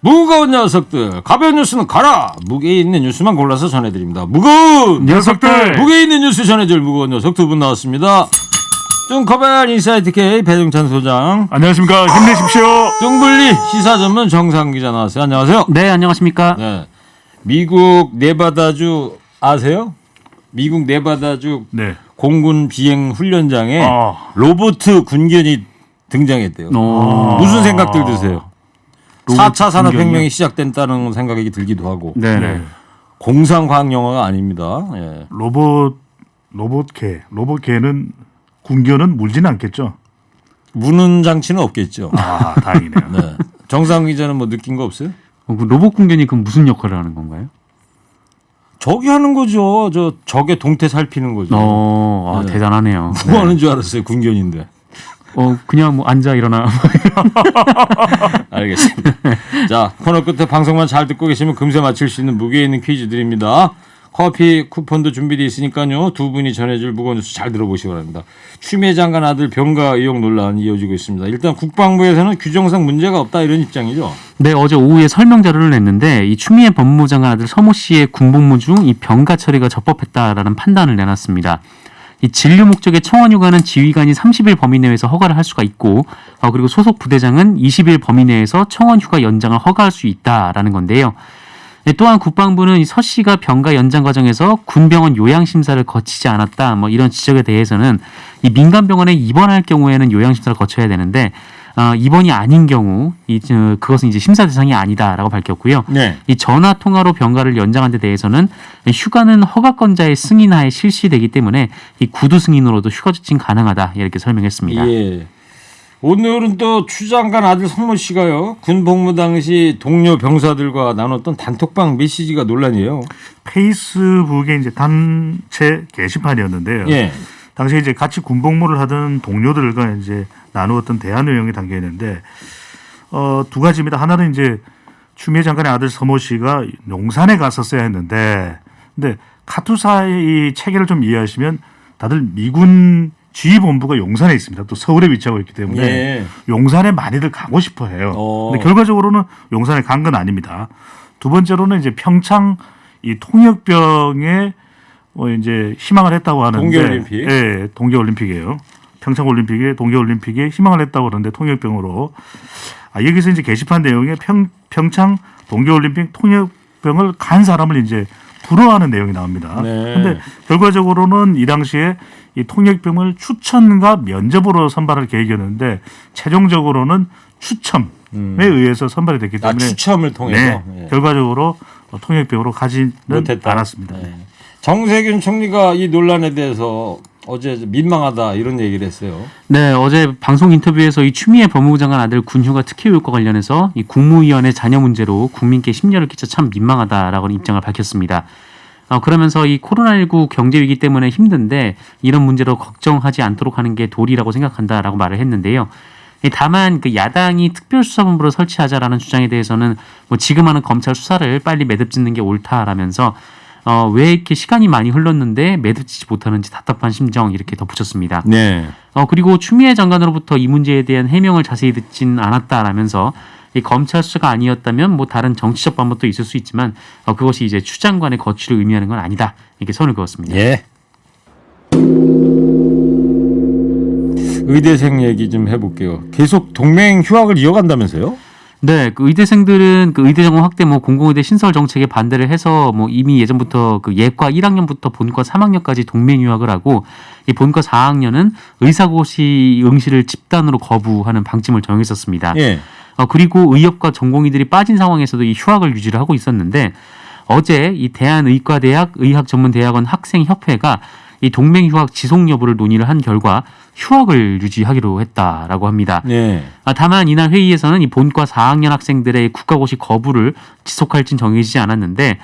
무거운 녀석들, 가벼운 뉴스는 가라. 무게 있는 뉴스만 골라서 전해드립니다. 무거운 녀석들, 무게 있는 뉴스 전해줄 무거운 녀석 두 분 나왔습니다. 뚱커벨 인사이트 K 배동찬 소장. 안녕하십니까. 힘내십시오. 뚱블리 시사 전문 정상 기자 나왔어요. 안녕하세요. 네, 안녕하십니까. 네. 미국 네바다주 아세요? 미국 네바다주 네. 공군 비행 훈련장에 로봇 군견이 등장했대요. 무슨 생각들 드세요? 4차 산업혁명이 시작된다는 생각이 들기도 하고. 네. 공상과학 영화가 아닙니다. 예. 로봇개는 군견은 물지는 않겠죠. 무는 장치는 없겠죠. 아, 다행이네요. 네. 정상 기자는 뭐 느낀 거 없어요? 그 로봇 공견이 그럼 무슨 역할을 하는 건가요? 저기 하는 거죠. 적의 동태 살피는 거죠. 네. 대단하네요. 뭐 하는 줄 알았어요. 군견인데. 그냥 뭐 앉아 일어나. 알겠습니다. 자, 코너 끝에 방송만 잘 듣고 계시면 금세 맞힐 수 있는 무게 있는 퀴즈 드립니다. 커피 쿠폰도 준비되어 있으니까요. 두 분이 전해줄 무거운 뉴스 잘 들어보시기 바랍니다. 추미애 장관 아들 병가 의혹 논란이 이어지고 있습니다. 일단 국방부에서는 규정상 문제가 없다 이런 입장이죠. 네, 어제 오후에 설명 자료를 냈는데 이 추미애 법무부 장관 아들 서모 씨의 군복무 중 이 병가 처리가 적법했다라는 판단을 내놨습니다. 이 진료 목적의 청원 휴가는 지휘관이 30일 범위 내에서 허가를 할 수가 있고, 그리고 소속 부대장은 20일 범위 내에서 청원 휴가 연장을 허가할 수 있다라는 건데요. 네, 또한 국방부는 이 서 씨가 병가 연장 과정에서 군병원 요양 심사를 거치지 않았다, 이런 지적에 대해서는 이 민간 병원에 입원할 경우에는 요양 심사를 거쳐야 되는데 입원이 아닌 경우 그것은 이제 심사 대상이 아니다라고 밝혔고요. 네. 이 전화 통화로 병가를 연장한 데 대해서는 휴가는 허가권자의 승인하에 실시되기 때문에 이 구두 승인으로도 휴가 조치는 가능하다 이렇게 설명했습니다. 예. 오늘은 또 추 장관 아들 성모 씨가요. 군 복무 당시 동료 병사들과 나눴던 단톡방 메시지가 논란이에요. 페이스북에 이제 단체 게시판이었는데요. 예. 당시에 이제 같이 군복무를 하던 동료들과 이제 나누었던 대화 내용이 담겨 있는데 두 가지입니다. 하나는 이제 추미애 장관의 아들 서모 씨가 용산에 갔었어야 했는데, 근데 카투사의 이 체계를 좀 이해하시면 다들 미군 지휘본부가 용산에 있습니다. 또 서울에 위치하고 있기 때문에 예. 용산에 많이들 가고 싶어 해요. 근데 결과적으로는 용산에 간 건 아닙니다. 두 번째로는 이제 평창 이 통역병에 이제 희망을 했다고 하는데, 동계올림픽? 예, 동계올림픽이에요. 평창올림픽에 동계올림픽에 희망을 했다고 그러는데 통역병으로 여기서 이제 게시판 내용에 평창 동계올림픽 통역병을 간 사람을 이제 부러워하는 내용이 나옵니다. 그런데 네. 결과적으로는 이 당시에 이 통역병을 추천과 면접으로 선발할 계획이었는데 최종적으로는 추첨에 의해서 선발이 됐기 때문에 추첨을 통해서 네, 결과적으로 통역병으로 가지는 못했다. 않았습니다. 네. 정세균 총리가 이 논란에 대해서 어제 민망하다 이런 얘기를 했어요. 네, 어제 방송 인터뷰에서 이 추미애 법무부 장관 아들 군휴가 특혜교육과 관련해서 이 국무위원회 자녀 문제로 국민께 심려를 끼쳐 참 민망하다라고 입장을 밝혔습니다. 그러면서 이 코로나19 경제 위기 때문에 힘든데 이런 문제로 걱정하지 않도록 하는 게 도리라고 생각한다라고 말을 했는데요. 다만 그 야당이 특별수사본부를 설치하자라는 주장에 대해서는 지금 하는 검찰 수사를 빨리 매듭짓는 게 옳다라면서 왜 이렇게 시간이 많이 흘렀는데 매듭지지 못하는지 답답한 심정 이렇게 덧붙였습니다. 네. 그리고 추미애 장관으로부터 이 문제에 대한 해명을 자세히 듣진 않았다라면서 이 검찰 수사가 아니었다면 다른 정치적 방법도 있을 수 있지만 그것이 이제 추 장관의 거취를 의미하는 건 아니다 이렇게 선을 그었습니다. 예. 의대생 얘기 좀 해볼게요. 계속 동맹 휴학을 이어간다면서요? 네, 그 의대생들은 그 의대 정원 확대 공공의대 신설 정책에 반대를 해서 이미 예전부터 그 예과 1학년부터 본과 3학년까지 동맹 휴학을 하고 이 본과 4학년은 의사고시 응시를 집단으로 거부하는 방침을 정했었습니다. 예. 그리고 의협과 전공의들이 빠진 상황에서도 이 휴학을 유지를 하고 있었는데 어제 이 대한의과대학 의학전문대학원 학생협회가 이 동맹 휴학 지속 여부를 논의를 한 결과 휴학을 유지하기로 했다라고 합니다. 네. 다만 이날 회의에서는 이 본과 4학년 학생들의 국가고시 거부를 지속할진 정해지지 않았는데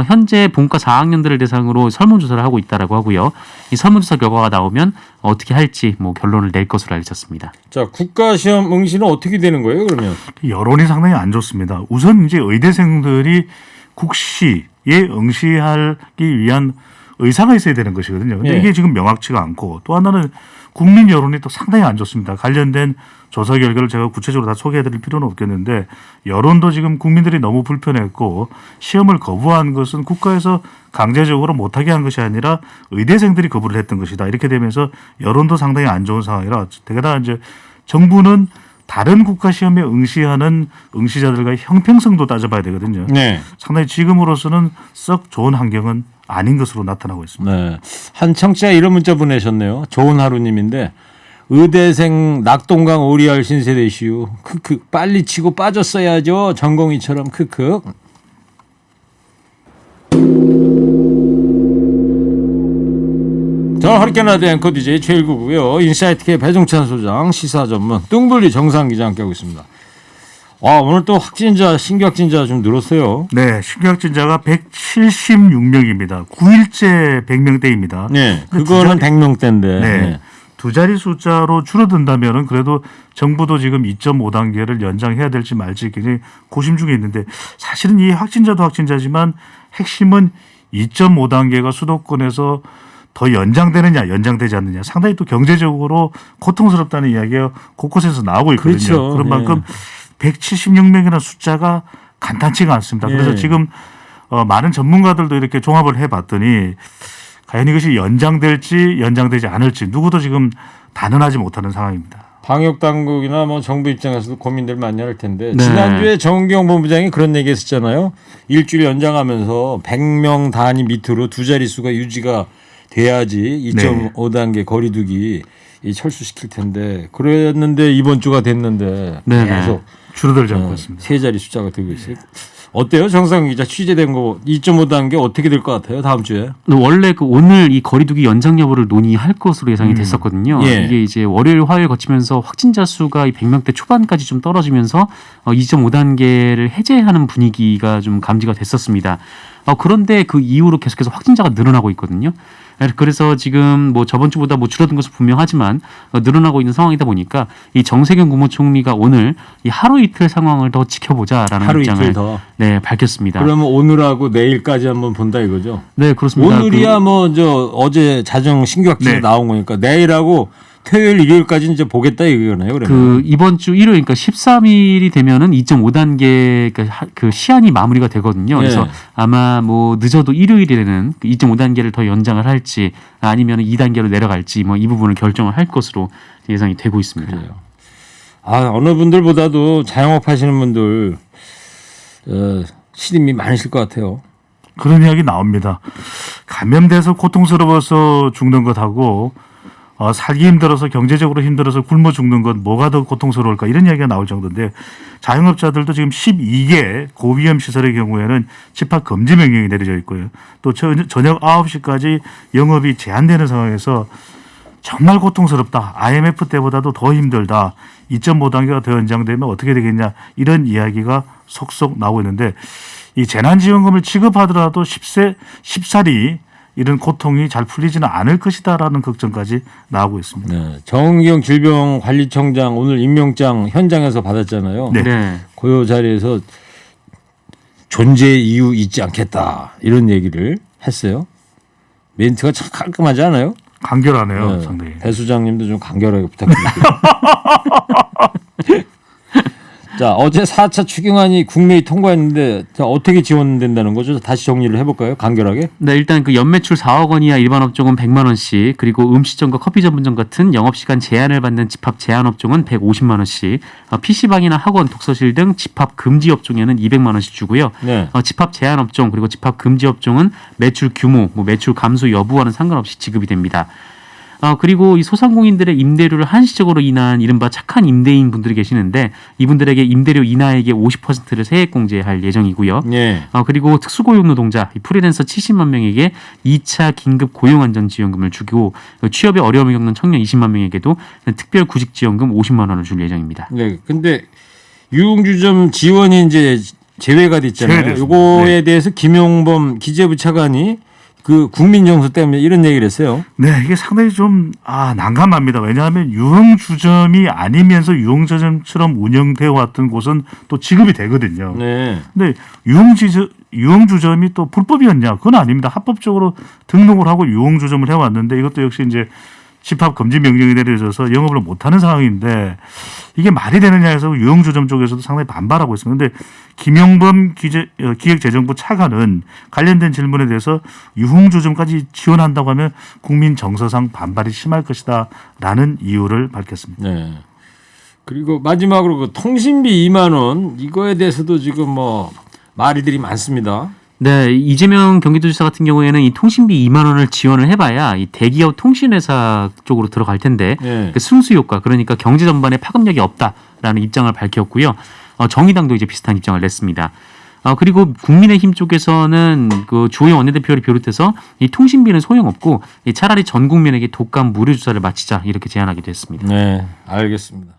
현재 본과 4학년들을 대상으로 설문조사를 하고 있다라고 하고요. 이 설문조사 결과가 나오면 어떻게 할지 결론을 낼 것으로 알려졌습니다. 자, 국가시험 응시는 어떻게 되는 거예요, 그러면? 여론이 상당히 안 좋습니다. 우선 이제 의대생들이 국시에 응시하기 위한 의사가 있어야 되는 것이거든요. 근데 예. 이게 지금 명확치가 않고 또 하나는 국민 여론이 또 상당히 안 좋습니다. 관련된 조사 결과를 제가 구체적으로 다 소개해드릴 필요는 없겠는데 여론도 지금 국민들이 너무 불편했고 시험을 거부한 것은 국가에서 강제적으로 못하게 한 것이 아니라 의대생들이 거부를 했던 것이다. 이렇게 되면서 여론도 상당히 안 좋은 상황이라 게다가 이제 정부는 다른 국가 시험에 응시하는 응시자들과의 형평성도 따져봐야 되거든요. 네. 상당히 지금으로서는 썩 좋은 환경은 아닌 것으로 나타나고 있습니다. 네. 한 청취자 이런 문자 보내셨네요. 좋은 하루님인데 의대생 낙동강 오리알 신세대 이슈. 크크 빨리 치고 빠졌어야죠. 전공의처럼 크크. 저는 허리케인 라디오 앵커 DJ 최일구고요. 인사이트K 배종찬 소장 시사 전문 뚱블리 정상 기자 함께하고 있습니다. 오늘 또 확진자 신규 확진자 좀 늘었어요. 네, 신규 확진자가 176명입니다. 9일째 100명대입니다. 네, 그거는 100명대인데. 네. 두 자리 숫자로 줄어든다면은 그래도 정부도 지금 2.5단계를 연장해야 될지 말지 굉장히 고심 중에 있는데 사실은 이 확진자도 확진자지만 핵심은 2.5단계가 수도권에서 더 연장되느냐 연장되지 않느냐 상당히 또 경제적으로 고통스럽다는 이야기가 곳곳에서 나오고 있거든요. 그렇죠. 그런 만큼 176명이라는 숫자가 간단치가 않습니다. 그래서 네. 지금 많은 전문가들도 이렇게 종합을 해봤더니 과연 이것이 연장될지 연장되지 않을지 누구도 지금 단언하지 못하는 상황입니다. 방역 당국이나 뭐 정부 입장에서도 고민들 많이 할 텐데 네. 지난주에 정은경 본부장이 그런 얘기했었잖아요. 일주일 연장하면서 100명 단위 밑으로 두 자릿수가 유지가 돼야지 2.5단계 거리두기 철수시킬 텐데 그랬는데 이번 주가 됐는데 네. 계속 줄어들지 않고 있습니다. 세 자리 숫자가 되고 있어요. 어때요? 정상 기자 취재된 거 2.5단계 어떻게 될 것 같아요? 다음 주에? 원래 오늘 이 거리두기 연장 여부를 논의할 것으로 예상이 됐었거든요. 예. 이게 이제 월요일, 화요일 거치면서 확진자 수가 이 100명대 초반까지 좀 떨어지면서 2.5단계를 해제하는 분위기가 좀 감지가 됐었습니다. 그런데 그 이후로 계속해서 확진자가 늘어나고 있거든요. 그래서 지금 뭐 저번 주보다 뭐 줄어든 것은 분명하지만 늘어나고 있는 상황이다 보니까 이 정세균 국무총리가 오늘 이 하루 이틀 상황을 더 지켜보자라는 하루 입장을 이틀 더. 네, 밝혔습니다. 그러면 오늘하고 내일까지 한번 본다 이거죠? 네, 그렇습니다. 오늘이야 뭐 저 어제 자정 신규 확진자 네. 나온 거니까 내일하고 토요일 일요일까지 이제 보겠다 이거네요. 그러면. 이번 주 일요일 그러니까 13일이 되면은 2.5단계 그 시한이 마무리가 되거든요. 그래서 네. 아마 뭐 늦어도 일요일에는 2.5단계를 더 연장을 할지 아니면 2단계로 내려갈지 뭐 이 부분을 결정을 할 것으로 예상이 되고 있습니다. 그래요. 어느 분들보다도 자영업 하시는 분들 시림이 많으실 것 같아요. 그런 이야기 나옵니다. 감염돼서 고통스러워서 죽는 것하고 살기 힘들어서 경제적으로 힘들어서 굶어 죽는 것 뭐가 더 고통스러울까 이런 이야기가 나올 정도인데 자영업자들도 지금 12개 고위험 시설의 경우에는 집합 금지 명령이 내려져 있고요. 또 저녁 9시까지 영업이 제한되는 상황에서 정말 고통스럽다. IMF 때보다도 더 힘들다. 2.5단계가 더 연장되면 어떻게 되겠냐 이런 이야기가 속속 나오고 있는데 이 재난지원금을 지급하더라도 10살이 이런 고통이 잘 풀리지는 않을 것이다라는 걱정까지 나오고 있습니다. 네. 정은경 질병관리청장 오늘 임명장 현장에서 받았잖아요. 네. 네. 그 자리에서 존재 이유 있지 않겠다 이런 얘기를 했어요. 멘트가 참 깔끔하지 않아요? 간결하네요. 네. 상당히. 배 수장님도 좀 간결하게 부탁드릴게요. 자, 어제 4차 추경안이 국회에 통과했는데 어떻게 지원된다는 거죠? 다시 정리를 해볼까요? 간결하게. 네, 일단 그 연매출 4억 원이야 일반 업종은 100만 원씩, 그리고 음식점과 커피 전문점 같은 영업시간 제한을 받는 집합 제한 업종은 150만 원씩, PC방이나 학원, 독서실 등 집합 금지 업종에는 200만 원씩 주고요. 네. 집합 제한 업종 그리고 집합 금지 업종은 매출 규모, 매출 감소 여부와는 상관없이 지급이 됩니다. 그리고 이 소상공인들의 임대료를 한시적으로 인한 이른바 착한 임대인 분들이 계시는데 이분들에게 임대료 인하액의 50%를 세액 공제할 예정이고요. 네. 그리고 특수고용 노동자, 이 프리랜서 70만 명에게 2차 긴급 고용안전지원금을 주고 취업에 어려움을 겪는 청년 20만 명에게도 특별 구직지원금 50만 원을 줄 예정입니다. 네. 근데 유흥주점 지원이 이제 제외가 됐잖아요. 제외됐습니다. 요거에 네. 대해서 김용범 기재부 차관이 그 국민정서 때문에 이런 얘기를 했어요. 네, 이게 상당히 좀 난감합니다. 왜냐하면 유흥주점이 아니면서 유흥주점처럼 운영되어 왔던 곳은 또 지급이 되거든요. 네. 근데 유흥주점이 또 불법이었냐? 그건 아닙니다. 합법적으로 등록을 하고 유흥주점을 해왔는데 이것도 역시 이제 집합 금지 명령이 내려져서 영업을 못하는 상황인데 이게 말이 되느냐 해서 유흥주점 쪽에서도 상당히 반발하고 있습니다. 그런데 김영범 기획재정부 차관은 관련된 질문에 대해서 유흥주점까지 지원한다고 하면 국민 정서상 반발이 심할 것이다라는 이유를 밝혔습니다. 네. 그리고 마지막으로 그 통신비 2만 원 이거에 대해서도 지금 뭐 말이들이 많습니다. 네, 이재명 경기도지사 같은 경우에는 이 통신비 2만 원을 지원을 해봐야 이 대기업 통신회사 쪽으로 들어갈 텐데 네. 그 승수 효과 그러니까 경제 전반에 파급력이 없다라는 입장을 밝혔고요. 정의당도 이제 비슷한 입장을 냈습니다. 그리고 국민의힘 쪽에서는 그 주호영 원내대표를 비롯해서 이 통신비는 소용없고 차라리 전 국민에게 독감 무료 주사를 마치자 이렇게 제안하기도 했습니다. 네, 알겠습니다.